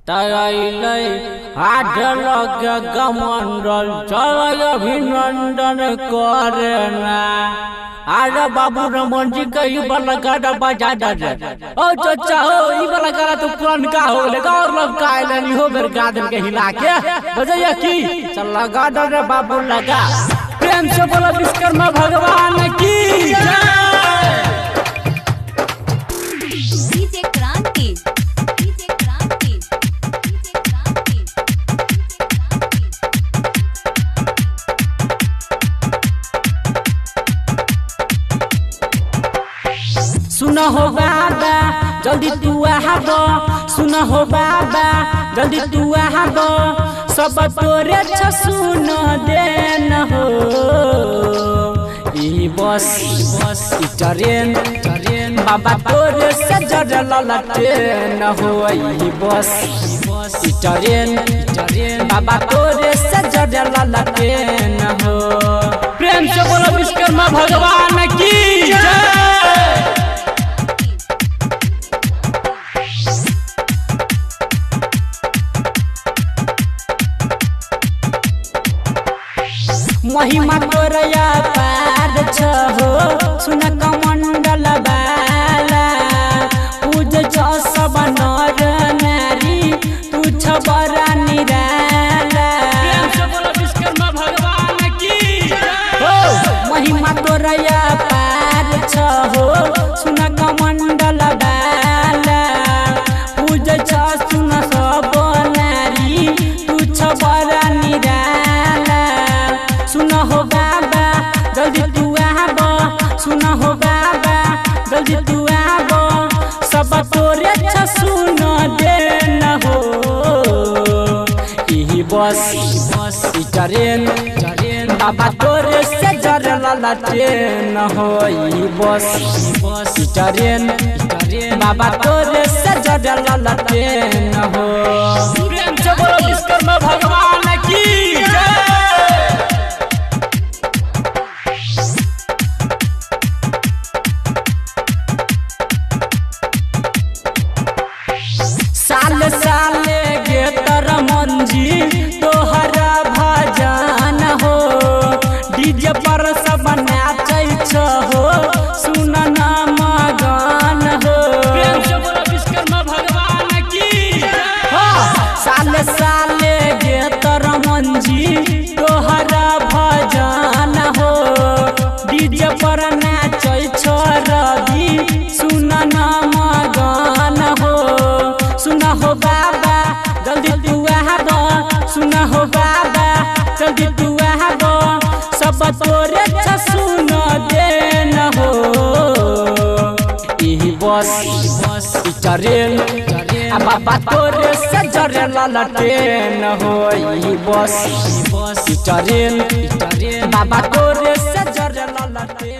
तैलै हाडलक गमंडल चल अभिनंदन करना। अरे बाबू रमन जी कई वाला गाना बजा दे। ओ चाचा हो ई वाला गाना तो पुरानका हो लेगा और लोग कायलनी हो मेरे गादन के हिला के बजैया की चल लगा दे रे बाबू लगा। प्रेम से बोलो विश्वकर्मा भगवान की जय। सुन हो बाबा जल्दी तू आबो, सुन हो बाबा जल्दी तू आबो, सब तोरे छ सुन देन हो। ई बस ट्रेन बाबा तोरे से जड़ल ट्रेन हो। ई बस ट्रेन बाबा तोरे से जड़ल ट्रेन हो। प्रेम से बोलो विश्वकर्मा भगवान की जय। महिमा तोरया पार छ हो सुन कमंडल बाला। पूज छ सब नर नारी तू छ बड़ा निराला। प्रेम से बोलो विश्वकर्मा भगवान की जय। महिमा तोरया पार छ हो सुन कमंडल बाला। पूज छ सुन सब नारी तू छ बड़ा निराला। सुन हो बाबा जल्दी तू आबो, सुन हो बाबा जल्दी तू आबो, सब तोरे छ सुन देन हो। ई बस ट्रेन बाबा तोरे से जड़ल ट्रेन हो। ई बस ट्रेन बाबा तोरे से जड़ल ट्रेन हो। प्रेम से बोलो विश्वकर्मा भगवान की जय। साले साले गे तर मंजी तोहरा भजन हो। डीजे पर सब नाचै छ हो सुन ना मगन हो। प्रेम से बोलो विश्वकर्मा भगवान की जय। साले साले गे तर मंजी तोहरा भजन हो। डीजे पर नाचै छ रवि सुन ना मगन हो। सुन हो बाबा जल्दी तू आबो, सुन हो बाबा जल्दी तू आबो, सब तोरे छ सुन देन हो। ई बस ट्रेन बाबा तोरे से जड़ल ट्रेन हो। ई बस ट्रेन बाबा तोरे से जड़ल ट्रेन।